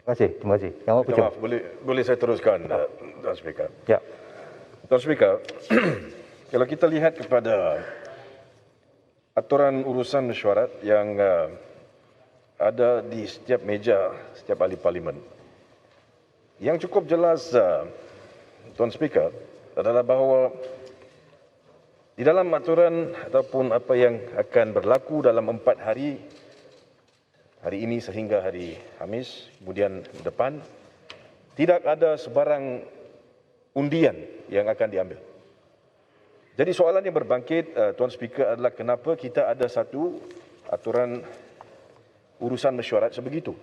Terima kasih. Yang Minta maaf, boleh saya teruskan, Tuan Speaker? Ya. Tuan Speaker, kalau kita lihat kepada aturan urusan mesyuarat yang ada di setiap meja, setiap ahli parlimen, yang cukup jelas, Tuan Speaker, adalah bahawa di dalam aturan ataupun apa yang akan berlaku dalam 4 hari, hari ini sehingga hari Khamis, kemudian depan, tidak ada sebarang undian yang akan diambil. Jadi soalan yang berbangkit, Tuan Speaker, adalah kenapa kita ada satu aturan urusan mesyuarat sebegitu.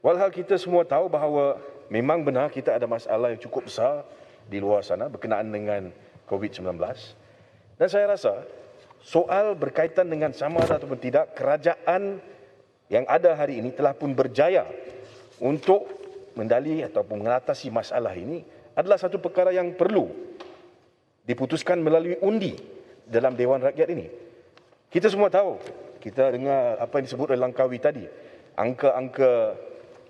Walhal kita semua tahu bahawa memang benar kita ada masalah yang cukup besar di luar sana berkenaan dengan COVID-19. Dan saya rasa soal berkaitan dengan sama ataupun tidak, kerajaan yang ada hari ini telah pun berjaya untuk mendali ataupun mengatasi masalah ini adalah satu perkara yang perlu diputuskan melalui undi dalam Dewan Rakyat ini. Kita semua tahu, kita dengar apa yang disebut oleh Langkawi tadi, angka-angka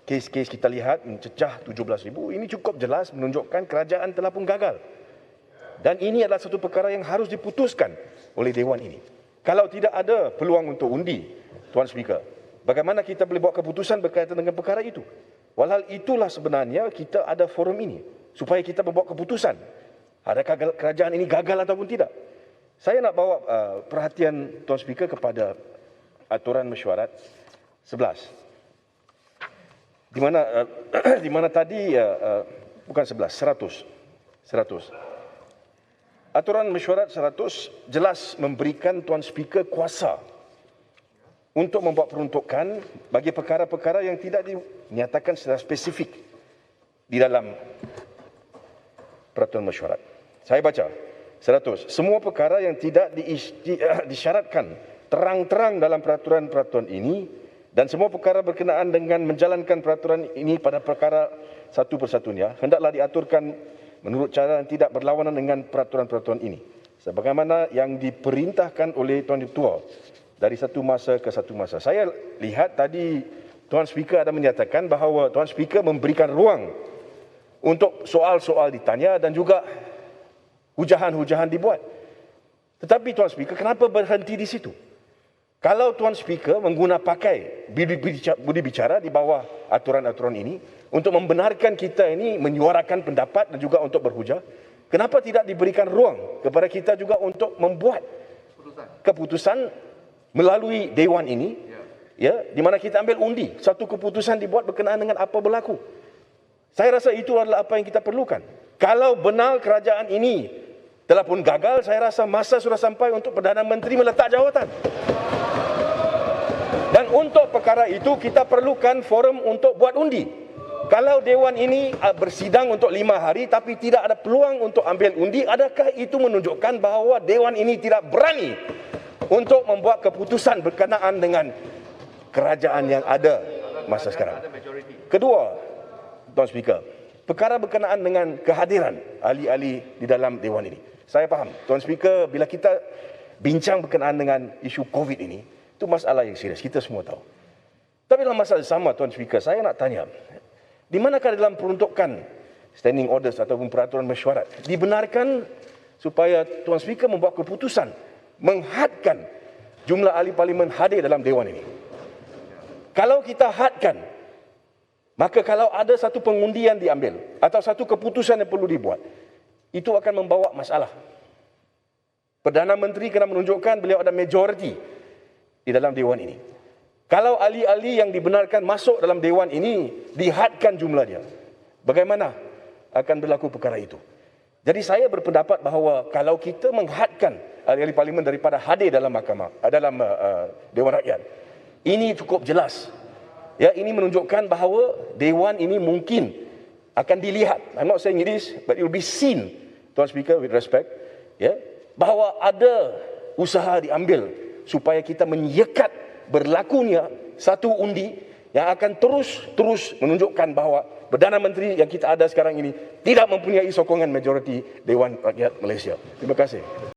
kes-kes kita lihat mencecah 17,000, ini cukup jelas menunjukkan kerajaan telah pun gagal. Dan ini adalah satu perkara yang harus diputuskan oleh Dewan ini. Kalau tidak ada peluang untuk undi, Tuan Speaker, bagaimana kita boleh buat keputusan berkaitan dengan perkara itu? Walhal itulah sebenarnya kita ada forum ini, supaya kita membuat keputusan. Adakah kerajaan ini gagal ataupun tidak? Saya nak bawa perhatian Tuan Speaker kepada aturan mesyuarat 11. Di mana tadi, bukan 11, 100. Aturan mesyuarat 100 jelas memberikan Tuan Speaker kuasa untuk membuat peruntukan bagi perkara-perkara yang tidak dinyatakan secara spesifik di dalam peraturan mesyuarat. Saya baca 100. Semua perkara yang tidak disyaratkan terang-terang dalam peraturan-peraturan ini dan semua perkara berkenaan dengan menjalankan peraturan ini pada perkara satu persatunya hendaklah diaturkan menurut cara yang tidak berlawanan dengan peraturan-peraturan ini, sebagaimana yang diperintahkan oleh Tuan Ketua dari satu masa ke satu masa. Saya lihat tadi Tuan Speaker ada menyatakan bahawa Tuan Speaker memberikan ruang untuk soal-soal ditanya dan juga hujahan-hujahan dibuat. Tetapi Tuan Speaker, kenapa berhenti di situ? Kalau Tuan Speaker pakai budi bicara di bawah aturan-aturan ini untuk membenarkan kita ini menyuarakan pendapat dan juga untuk berhujah, kenapa tidak diberikan ruang kepada kita juga untuk membuat keputusan melalui Dewan ini, ya, di mana kita ambil undi, satu keputusan dibuat berkenaan dengan apa berlaku. Saya rasa itu adalah apa yang kita perlukan. Kalau benar kerajaan ini telah pun gagal, saya rasa masa sudah sampai untuk Perdana Menteri meletak jawatan. Dan untuk perkara itu kita perlukan forum untuk buat undi. Kalau Dewan ini bersidang untuk 5 hari tapi tidak ada peluang untuk ambil undi, adakah itu menunjukkan bahawa Dewan ini tidak berani untuk membuat keputusan berkenaan dengan kerajaan yang ada masa sekarang? Kedua, Tuan Speaker, perkara berkenaan dengan kehadiran ahli-ahli di dalam Dewan ini. Saya faham, Tuan Speaker, bila kita bincang berkenaan dengan isu COVID ini, itu masalah yang serius, kita semua tahu. Tapi dalam masalah sama, Tuan Speaker, saya nak tanya, di manakah dalam peruntukan standing orders ataupun peraturan mesyuarat dibenarkan supaya Tuan Speaker membuat keputusan menghadkan jumlah ahli parlimen hadir dalam Dewan ini? Kalau kita hadkan, maka kalau ada satu pengundian diambil atau satu keputusan yang perlu dibuat, itu akan membawa masalah. Perdana Menteri kena menunjukkan beliau ada majoriti di dalam Dewan ini. Kalau ahli-ahli yang dibenarkan masuk dalam Dewan ini dihadkan jumlahnya, bagaimana akan berlaku perkara itu? Jadi saya berpendapat bahawa kalau kita menghadkan ahli-ahli parlimen daripada hadir dalam mahkamah, dalam Dewan Rakyat, ini cukup jelas. Ya, ini menunjukkan bahawa Dewan ini mungkin akan dilihat. I'm not saying it is, but it will be seen, Tuan Speaker, with respect, ya, bahawa ada usaha diambil supaya kita menyekat berlakunya satu undi yang akan terus menunjukkan bahawa Perdana Menteri yang kita ada sekarang ini tidak mempunyai sokongan majoriti Dewan Rakyat Malaysia. Terima kasih.